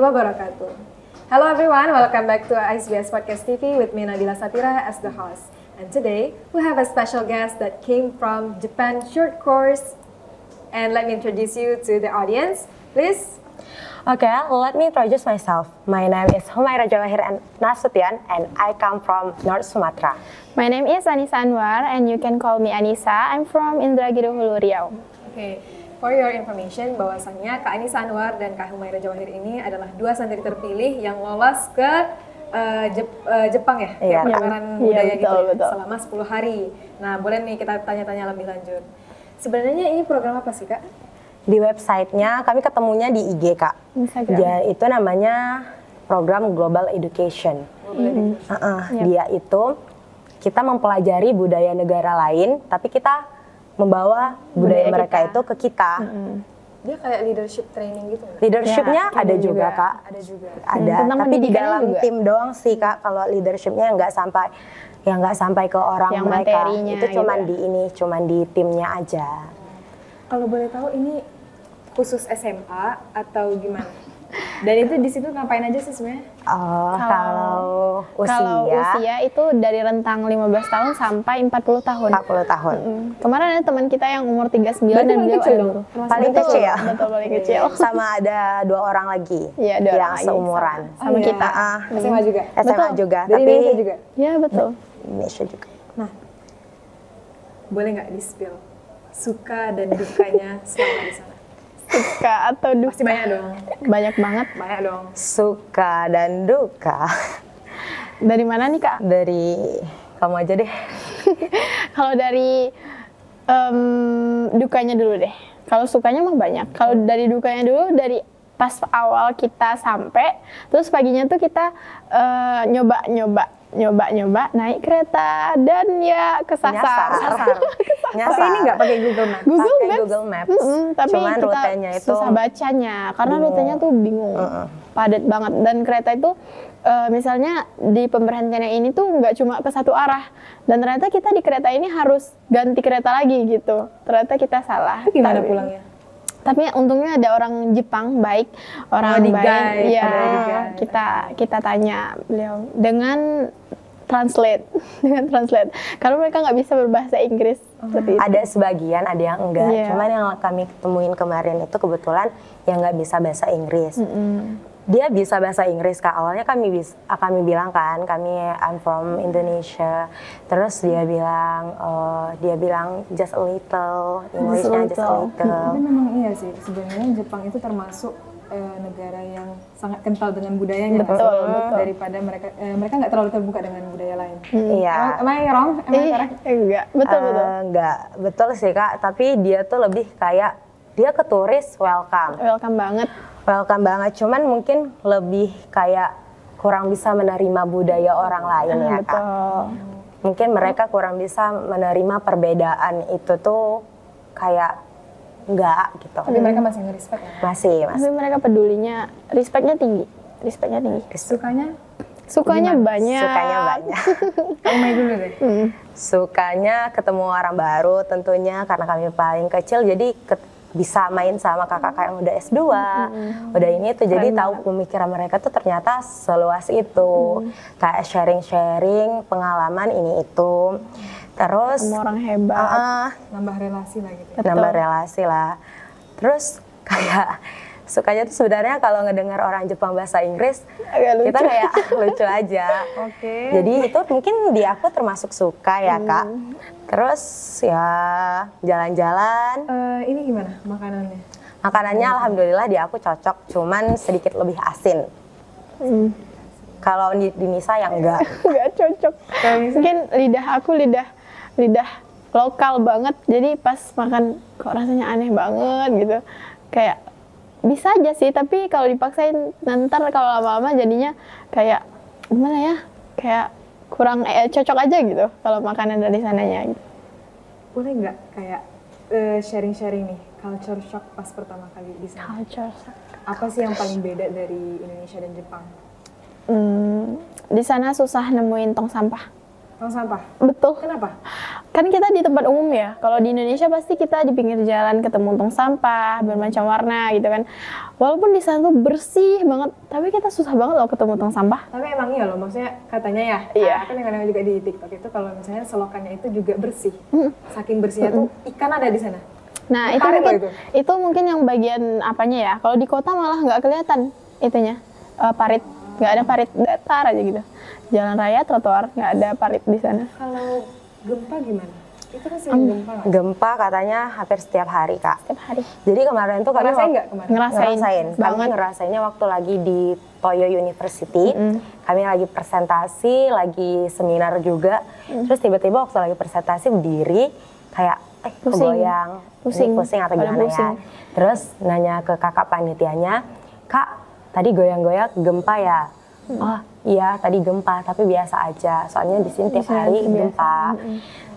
wabarakatuh. Hello everyone, welcome back to ISBS Podcast TV with me Nabila Sapira as the host. And today we have a special guest that came from Japan short course. And let me introduce you to the audience, please. Okay, let me introduce myself. My name is Humaira Jawahir Nasution and I come from North Sumatra. My name is Anissa Anwar and you can call me Anissa. I'm from Indragiri Hulu, Riau. Okay, for your information, bahwasannya Kak Anissa Anwar dan Kak Humaira Jawahir ini adalah dua santri terpilih yang lolos ke Jepang ya, Iya. pameran budaya Iya, gitu ya, betul. selama 10 hari. Nah, boleh nih kita tanya-tanya lebih lanjut. Sebenarnya ini program apa sih, Kak? Di websitenya kami ketemunya di IG, Kak. Instagram. Itu namanya program Global Education. Dia itu kita mempelajari budaya negara lain, tapi kita membawa budaya mereka kita. itu ke kita. Dia kayak leadership training gitu nggak? Leadershipnya Ya, ada juga, Kak. Ada juga. Ada, Tentang tapi di pendidikannya dalam juga. tim doang sih, Kak. Kalau leadershipnya nggak sampai ke orang Yang mereka. materinya Itu cuman gitu. cuman di timnya aja. Kalau boleh tahu ini khusus SMA atau gimana? Dan itu di situ ngapain aja sih sebenarnya? Kalau Kalau usia itu dari rentang 15 tahun sampai 40 tahun. 40 tahun. Kemarin ada teman kita yang umur 39 Berarti dan paling beliau kecil ada dong? guru. Paling Betul, kecil ya? Betul, paling kecil. Sama ada 2 orang lagi Iya, 2 orang yang lagi. seumuran. Sama iya. kita. SMA juga? SMA Betul. juga, Dari tapi Indonesia juga? Ya, betul. Indonesia juga. Nah, boleh nggak di-spill suka dan dukanya selama di sana? Suka atau duka? Pasti banyak dong. Banyak banget. Banyak dong. Suka dan duka Dari mana nih, Kak? dari kamu aja deh. Kalau dari dukanya dulu deh. Kalau sukanya mah banyak. Kalau dari dukanya dulu, dari pas awal kita sampai, terus paginya tuh kita nyoba naik kereta dan ya kesasar. Nyasar. Tapi ini nggak pakai Google Maps? Google Pakai Maps. Google Maps. Tapi Cuman kita rutenya itu susah bacanya karena rutenya tuh bingung, padat banget, dan kereta itu misalnya di pemberhentiannya ini tuh nggak cuma ke satu arah, dan ternyata kita di kereta ini harus ganti kereta lagi gitu. Ternyata kita salah. Itu gimana pulangnya? Tapi untungnya ada orang Jepang baik, orang di baik. guide, Ya, ada di guide. kita tanya beliau dengan translate, karena mereka nggak bisa berbahasa Inggris. Seperti itu. ada sebagian, ada yang enggak. Iya. Cuman yang kami ketemuin kemarin itu kebetulan yang nggak bisa bahasa Inggris. Dia bisa bahasa Inggris, Kak. Awalnya kami bilang kan, I'm from Indonesia. Terus dia bilang just a little, Englishnya just a little. Tapi memang iya sih, sebenarnya Jepang itu termasuk negara yang sangat kental dengan budayanya. Betul, nggak sih? betul. Daripada mereka nggak terlalu terbuka dengan budaya lain. Iya. Am I wrong? Am I correct? Enggak, betul. Enggak, betul sih, Kak. Tapi dia tuh lebih kayak dia ke turis welcome banget. Cuman mungkin lebih kayak kurang bisa menerima budaya orang lain ya, Kak. Betul. Mungkin mereka kurang bisa menerima perbedaan itu tuh kayak enggak gitu. Tapi mereka masih nge-respect ya? Masih. Tapi mereka pedulinya, respectnya tinggi. Sukanya banyak. Sukanya banyak. Kamu main dulu deh. Sukanya ketemu orang baru tentunya karena kami paling kecil, jadi bisa main sama kakak-kakak yang udah S2, udah ini tuh, jadi tahu pemikiran mereka tuh ternyata seluas itu. Kayak sharing-sharing pengalaman ini itu. Terus Sama orang hebat. Nambah relasi lah gitu. nambah relasi lah. Terus kayak sukanya tuh sebenarnya kalau ngedengar orang Jepang bahasa Inggris, Agak lucu. kita kayak lucu aja. Oke. Jadi itu mungkin di aku termasuk suka ya, Kak. Terus ya jalan-jalan. Ini gimana makanannya? Makanannya alhamdulillah di aku cocok, cuman sedikit lebih asin. Kalau di Nisa yang enggak. Nggak cocok. Mungkin lidah aku lidah lokal banget, jadi pas makan kok rasanya aneh banget gitu. Kayak bisa aja sih, tapi kalau dipaksain nanti kalau lama-lama jadinya kayak gimana ya, kayak kurang cocok aja gitu kalau makanan dari sananya gitu. Boleh nggak kayak sharing-sharing nih, culture shock pas pertama kali di sana? Culture shock. Apa sih yang paling beda dari Indonesia dan Jepang? Di sana susah nemuin tong sampah. Tong sampah? Betul. Kenapa? kan kita di tempat umum ya. Kalau di Indonesia pasti kita di pinggir jalan ketemu tong sampah bermacam warna gitu kan. Walaupun di sana tuh bersih banget, tapi kita susah banget loh ketemu tong sampah. Tapi emang iya loh, maksudnya katanya ya, Iya. aku kadang-kadang juga di TikTok itu kalau misalnya selokannya itu juga bersih. Saking bersihnya tuh ikan ada di sana. Nah, Menarik loh itu mungkin yang bagian apanya ya. Kalau di kota malah nggak kelihatan itunya. Parit, nggak ada parit, datar aja gitu. Jalan raya, trotoar, nggak ada parit di sana. Kalau gempa gimana? Itu kan sering gempa nggak? Gempa katanya hampir setiap hari, Kak. Setiap hari. Jadi kemarin tuh kami Ngerasain nggak kemarin? Ngerasain Kami banget. ngerasainnya waktu lagi di Toyo University. Kami lagi presentasi, lagi seminar juga. Terus tiba-tiba waktu lagi presentasi berdiri kayak Pusing. kegoyang, Pusing. pusing atau Pada gimana pusing. ya. Terus nanya ke kakak panitianya, "Kak, tadi goyang-goyang gempa ya?" "Oh iya tadi gempa, tapi biasa aja. Soalnya di sini tiap hari gempa."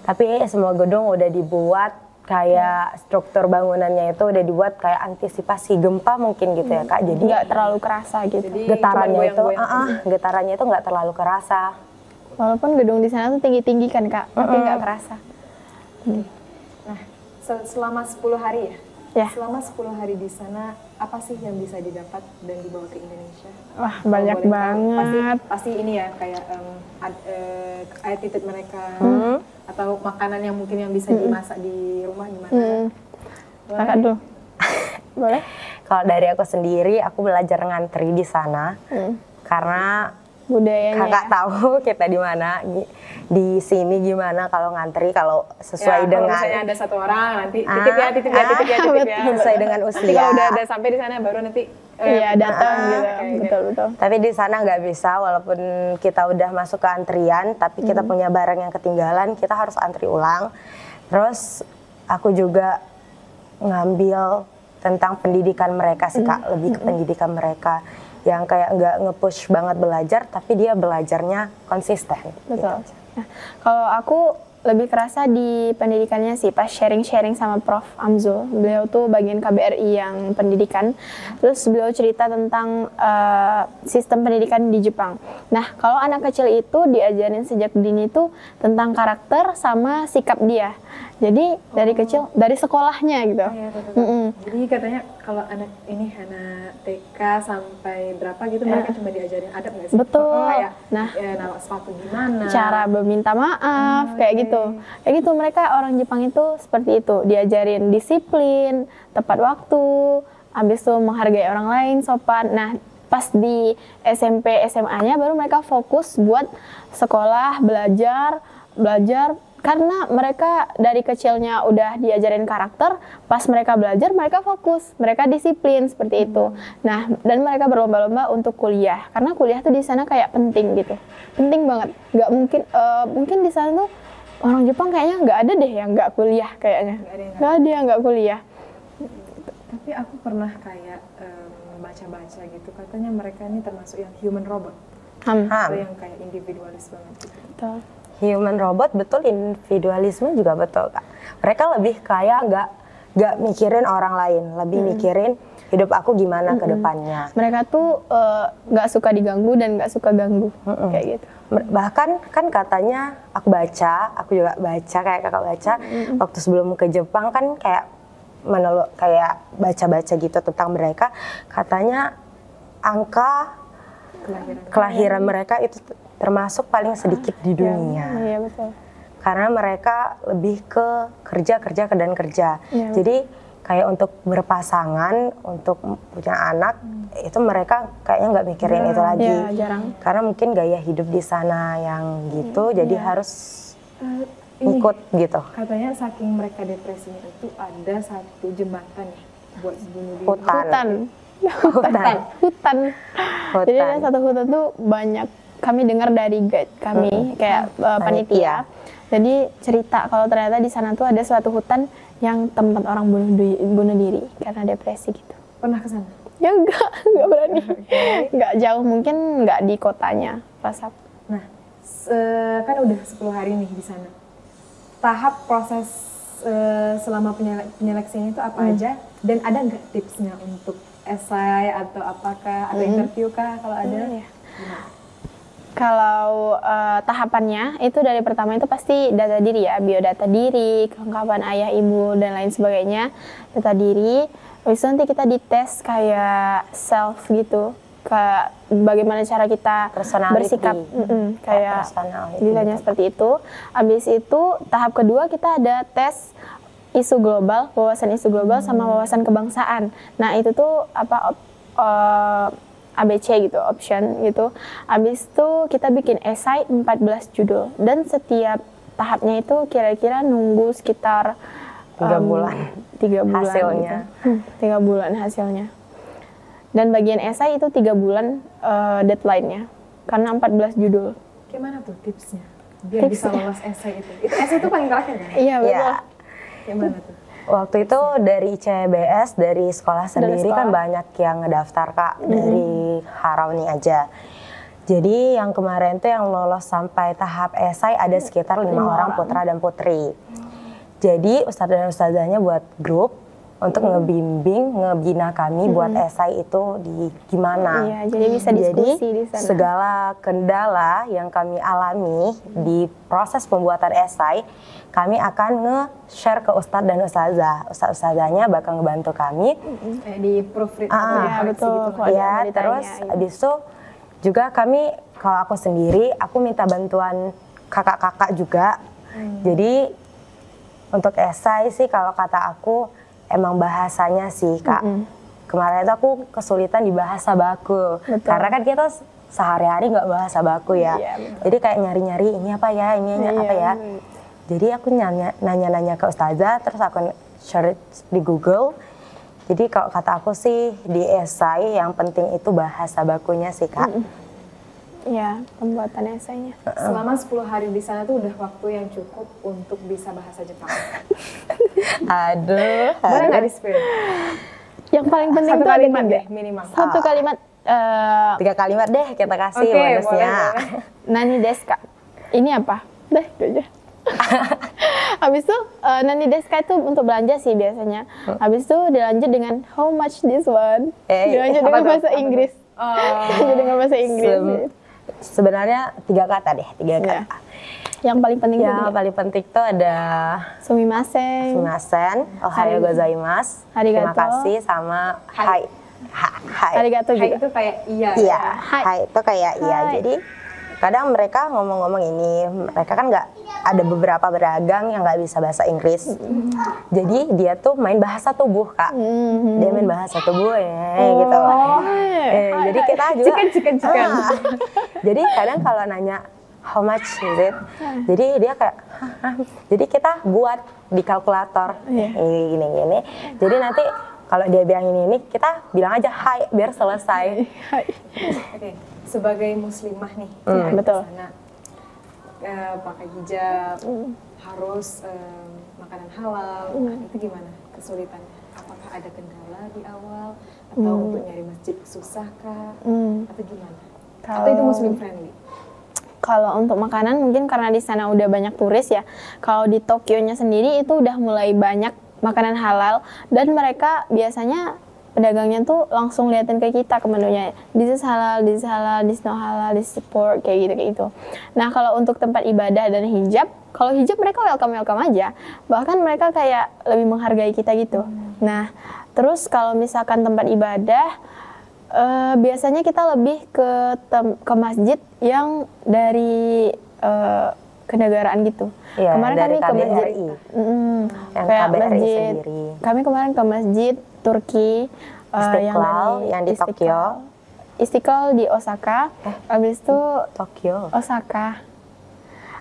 Tapi semua gedung udah dibuat kayak struktur bangunannya itu udah dibuat kayak antisipasi gempa mungkin gitu ya Kak. Jadi Nggak terlalu kerasa gitu. Jadi getarannya cuman itu, goyang-goyang getarannya itu nggak terlalu kerasa. Walaupun gedung di sana tuh tinggi-tinggi kan Kak, tapi nggak kerasa. Nah, selama 10 hari ya? Ya. Selama 10 hari di sana, apa sih yang bisa didapat dan dibawa ke Indonesia? Wah, Kalau banyak boleh tahu, banget. Pasti ini ya, kayak attitude mereka, atau makanan yang mungkin yang bisa dimasak di rumah gimana? Kakak dulu. Boleh? Kalau dari aku sendiri, aku belajar ngantri di sana karena Budayanya kakak ya. tahu kita di mana, di sini gimana kalau ngantri, kalau sesuai Kalau dengan misalnya ada satu orang, nanti titip ya, titip ya, titip ya, titip ya. sesuai dengan Nanti usia. kalau udah sampai di sana baru nanti Iya, datang gitu. kayak Betul-betul. Tapi di sana nggak bisa, walaupun kita udah masuk ke antrian, tapi kita punya barang yang ketinggalan, kita harus antri ulang. Terus aku juga ngambil tentang pendidikan mereka sih Kak, lebih ke pendidikan mereka yang kayak nggak nge-push banget belajar, tapi dia belajarnya konsisten. Betul. Nah, kalau aku lebih kerasa di pendidikannya sih pas sharing-sharing sama Prof. Amzul. Beliau tuh bagian KBRI yang pendidikan. Terus beliau cerita tentang sistem pendidikan di Jepang. Nah, kalau anak kecil itu diajarin sejak dini tuh tentang karakter sama sikap dia. Jadi dari kecil, dari sekolahnya gitu. Iya, betul. Jadi katanya kalau anak TK sampai berapa gitu mereka cuma diajarin adab nggak sih? Betul. Kayak Nah, naruh sepatu gimana? cara meminta maaf kayak gitu mereka orang Jepang itu seperti itu, diajarin disiplin, tepat waktu, habis itu menghargai orang lain, sopan. Nah, pas di SMP SMA-nya baru mereka fokus buat sekolah, belajar karena mereka dari kecilnya udah diajarin karakter, pas mereka belajar mereka fokus, mereka disiplin seperti itu. Nah, dan mereka berlomba-lomba untuk kuliah, karena kuliah tuh di sana kayak penting gitu, penting banget. Nggak mungkin, mungkin di sana tuh orang Jepang kayaknya nggak ada deh yang nggak kuliah kayaknya, nggak ada yang nggak kuliah. Tapi aku pernah kayak baca-baca gitu, katanya mereka ini termasuk yang human robot, atau yang kayak individualis banget gitu. Betul. Human robot betul, individualisme juga betul Kak. Mereka lebih kayak nggak mikirin orang lain, lebih mikirin hidup aku gimana ke depannya. Mereka tuh nggak suka diganggu dan nggak suka ganggu kayak gitu. Bahkan kan katanya aku juga baca kayak kakak baca waktu sebelum ke Jepang kan kayak kayak baca-baca gitu tentang mereka, katanya angka kelahiran mereka itu termasuk paling sedikit di dunia. Iya betul. Karena mereka lebih ke kerja dan kerja. Iya, Jadi kayak untuk berpasangan, untuk punya anak, itu mereka kayaknya nggak mikirin itu lagi. Iya, jarang. Karena mungkin gaya hidup di sana yang gitu, jadi harus ikut gitu. Katanya saking mereka depresinya itu ada satu jembatan ya buat bunuh diri. Hutan. Jadi ada satu hutan tuh banyak, kami dengar dari guide kami kayak panitia. Jadi cerita kalau ternyata di sana tuh ada suatu hutan yang tempat orang bunuh diri karena depresi gitu. Pernah ke sana? Ya enggak berani. Enggak jauh, mungkin enggak di kotanya, Pasap. Nah, kan udah 10 hari nih di sana. Tahap proses selama penyeleksian itu apa aja? Dan ada nggak tipsnya untuk esai atau apakah atau interview kah kalau ada? Iya. Kalau tahapannya itu dari pertama itu pasti data diri ya, biodata diri, kelengkapan ayah ibu dan lain sebagainya, data diri. Habis itu nanti kita dites kayak self gitu, kayak bagaimana cara kita Personality. bersikap, kayak Personality. ditanya seperti itu. Habis itu tahap kedua kita ada tes isu global, wawasan isu global sama wawasan kebangsaan. Nah itu tuh apa? ABC gitu, option gitu. Habis itu kita bikin esai 14 judul dan setiap tahapnya itu kira-kira nunggu sekitar 3 bulan. 3 bulan hasilnya. Gitu. 3 bulan hasilnya. Dan bagian esai itu 3 bulan deadline-nya karena 14 judul. Gimana tuh tipsnya biar bisa lolos esai itu? Itu esai itu paling terakhir kan? Iya betul. Iya. Gimana tuh? Waktu itu dari CBS, dari sekolah sendiri sekolah. kan banyak yang ngedaftar Kak, dari Harauni aja. Jadi yang kemarin tuh yang lolos sampai tahap esai ada sekitar 5 orang putra dan putri. Jadi ustadz dan ustazahnya buat grup untuk ngebimbing, ngebina kami buat esai itu di gimana. Iya, jadi bisa diskusi di sana. Segala kendala yang kami alami di proses pembuatan esai, kami akan nge-share ke ustadz dan ustazah. Ustadz-ustazahnya bakal ngebantu kami. Kayak di proofread Iya, atau betul. gitu. Kalau Ya, ada ditanya, terus gitu. habis itu juga kami, kalau aku sendiri, aku minta bantuan kakak-kakak juga. Jadi untuk esai sih kalau kata aku emang bahasanya sih Kak. Kemarin itu aku kesulitan di bahasa baku. Betul. Karena kan kita sehari-hari nggak bahasa baku ya. Iya, betul. Jadi kayak nyari-nyari ini apa ya, ini Iya, apa ya. Jadi aku nanya-nanya ke ustazah, terus aku search di Google. Jadi kalau kata aku sih di esai yang penting itu bahasa bakunya sih Kak. Iya, pembuatan esainya. Selama 10 hari di sana tuh udah waktu yang cukup untuk bisa bahasa Jepang. Aduh. Boleh nggak di-spill? Yang paling penting Satu tuh ada kalimat 3. deh minimal. Satu kalimat 3 kalimat deh kita kasih Oke, bonusnya. boleh. Nani deska. Ini apa? Deh, itu aja. Habis itu Nani deska itu untuk belanja sih biasanya. Habis itu dilanjut dengan how much this one. Dilanjut dengan apa tuh? bahasa Apa tuh? Inggris. Dilanjut dengan bahasa Inggris. Sebenarnya 3 kata deh, 3 Iya. kata. Yang paling penting Yang tuh paling penting tuh ada sumimasen. sumimasen, ohayo gozaimasu, terima Arigato. kasih, sama hai. Hai. Arigato Hai juga. itu kayak iya. Iya, Hai. hai itu kayak iya. Hai. Jadi kadang mereka ngomong-ngomong ini, mereka kan nggak ada beberapa pedagang yang nggak bisa bahasa Inggris. Jadi dia tuh main bahasa tubuh Kak. Dia main bahasa tubuh gitu. Jadi kita juga. Chicken. Jadi kadang kalau nanya how much is it, jadi dia kayak, "Hah?" Jadi kita buat di kalkulator gini. Jadi nanti kalau dia bilang ini, kita bilang aja hai biar selesai. Oke, sebagai muslimah nih, betul. di sana pakai hijab, harus makanan halal, itu gimana kesulitannya? Apakah ada kendala di awal atau untuk nyari masjid susah kah? Atau gimana? Atau itu muslim friendly? Kalau untuk makanan mungkin karena di sana udah banyak turis ya. Kalau di Tokyo-nya sendiri itu udah mulai banyak makanan halal dan mereka biasanya pedagangnya tuh langsung liatin ke kita ke menunya. This is halal, this is halal, this is no halal, this is pork kayak gitu. Nah, kalau untuk tempat ibadah dan hijab, kalau hijab mereka welcome aja. Bahkan mereka kayak lebih menghargai kita gitu. Nah, terus kalau misalkan tempat ibadah biasanya kita lebih ke masjid yang dari kenegaraan gitu. Iya, Kemarin dari kami ke masjid, KBRI. Yang kayak KBRI masjid. sendiri. Kami kemarin ke masjid Turki Istiqlal yang di Tokyo. Istiqlal di Osaka. Habis itu Tokyo. Osaka.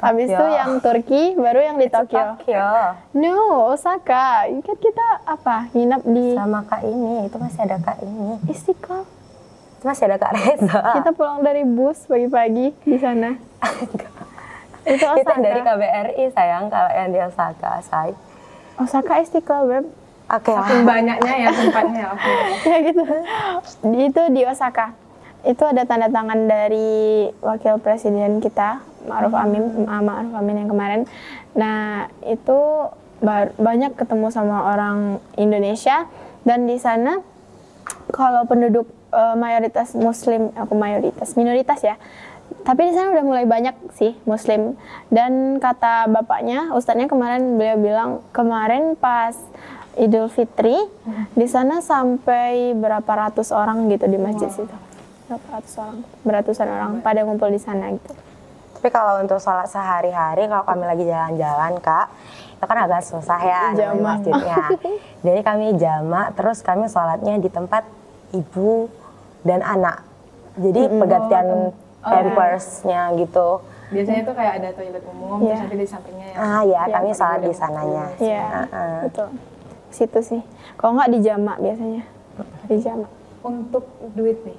Habis itu yang Turki, baru yang di Tokyo. No, Osaka. Kan kita nginap di Sama Kak ini, itu masih ada Kak ini. Istiqlal. Itu masih ada Kak Reza. Kita pulang dari bus pagi-pagi di sana. Itu Osaka. Itu dari KBRI sayang, kalau yang di Osaka, say. Osaka Istiqlal, Beb. Oke lah. Saking banyaknya ya tempatnya, oke. Ya gitu. Itu di Osaka. Itu ada tanda tangan dari wakil presiden kita, Ma'ruf Amin yang kemarin. Nah, itu banyak ketemu sama orang Indonesia dan di sana kalau penduduk mayoritas muslim, minoritas ya. Tapi di sana udah mulai banyak sih Muslim. Dan kata bapaknya, ustadznya kemarin beliau bilang kemarin pas Idul Fitri di sana sampai berapa ratus orang gitu di masjid situ. Beratusan orang pada ngumpul di sana gitu. Tapi kalau untuk sholat sehari-hari, kalau kami lagi jalan-jalan, Kak, itu kan agak susah ya di masjidnya. Jadi kami jamak, terus kami sholatnya di tempat ibu dan anak. Jadi pergantian pampersnya gitu. Biasanya tuh kayak ada toilet umum, terus nanti di sampingnya ya. Ya, kami sholat di sananya. Iya, betul. Situ sih. Kalau nggak di jamak biasanya. Di jamak. Untuk duit nih,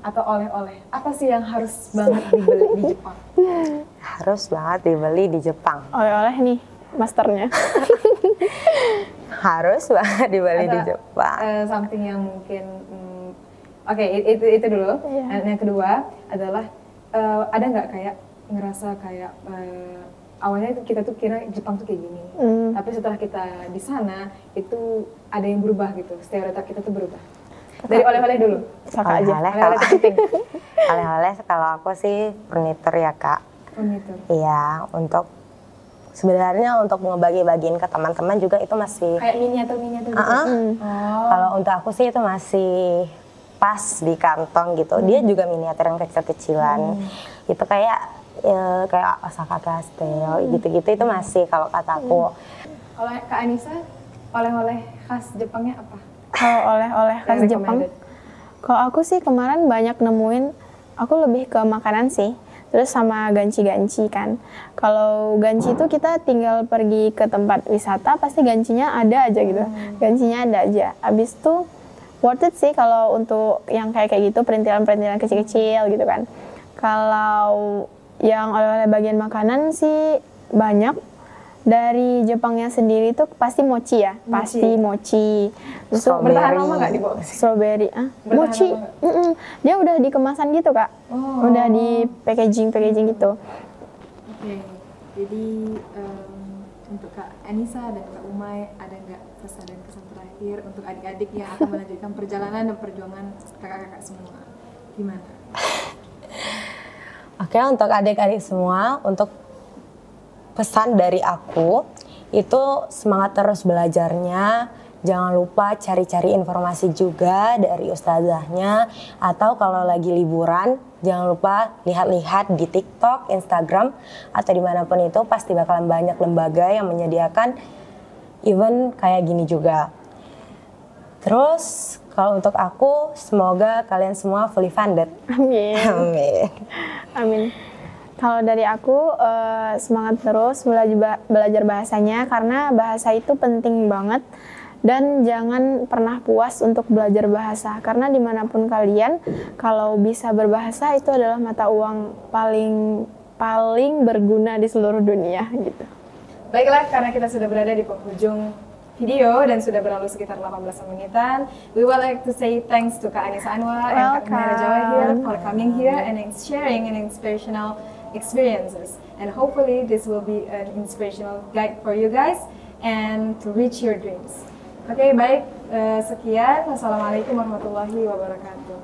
atau oleh-oleh, apa sih yang harus banget dibeli di Jepang? Harus banget dibeli di Jepang. Oleh-oleh nih, masternya. Harus banget dibeli di Jepang. Something yang mungkin, oke, itu dulu. Dan yang kedua adalah, ada nggak kayak ngerasa kayak awalnya kita tuh kira Jepang tuh kayak gini, tapi setelah kita di sana itu ada yang berubah gitu, stereotip kita tuh berubah. Dari oleh-oleh dulu. Oleh-oleh kalau aku sih furnitur ya, Kak. Furnitur. Iya, untuk sebenarnya untuk ngebagi-bagiin ke teman-teman juga itu masih kayak miniatur gitu. Kalau untuk aku sih itu masih pas di kantong gitu. Dia juga miniatur yang kecil-kecilan. Itu kayak Osaka Castle gitu-gitu itu masih kalau kataku. Kalau Kak Anissa, oleh-oleh khas Jepangnya apa? Kalau oleh-oleh khas Jepang, kalau aku sih kemarin banyak nemuin, aku lebih ke makanan sih. Terus sama ganci-ganci kan. Kalau ganci itu kita tinggal pergi ke tempat wisata, pasti gancinya ada aja gitu. Gancinya ada aja. Abis itu worth it sih kalau untuk yang kayak gitu, perintilan-perintilan kecil-kecil gitu kan. Kalau yang oleh-oleh bagian makanan sih banyak. Dari Jepangnya sendiri tuh pasti mochi ya, pasti mochi. Terus bertahan lama nggak dibawa? Strawberry, mochi. Dia udah di kemasan gitu Kak, udah di packaging gitu. Oke, jadi untuk Kak Anissa dan Kak Umay ada nggak pesan dan kesan terakhir untuk adik-adik yang akan melanjutkan perjalanan dan perjuangan kakak-kakak semua? Gimana? Oke, untuk adik-adik semua, untuk pesan dari aku itu semangat terus belajarnya, jangan lupa cari-cari informasi juga dari ustazahnya, atau kalau lagi liburan jangan lupa lihat-lihat di TikTok, Instagram, atau dimanapun itu pasti bakalan banyak lembaga yang menyediakan event kayak gini juga. Terus kalau untuk aku, semoga kalian semua fully funded. Amin. Amin. Amin. Kalau dari aku, semangat terus belajar bahasanya, karena bahasa itu penting banget. Dan jangan pernah puas untuk belajar bahasa, karena dimanapun kalian, kalau bisa berbahasa itu adalah mata uang paling berguna di seluruh dunia gitu. Baiklah, karena kita sudah berada di penghujung video dan sudah berlalu sekitar 18 menitan, we would like to say thanks to Kak Anissa Anwar and Kak Umaira Jawahir for coming here and sharing an inspirational experiences, and hopefully this will be an inspirational guide for you guys and to reach your dreams. Oke, baik, sekian. Wassalamualaikum warahmatullahi wabarakatuh.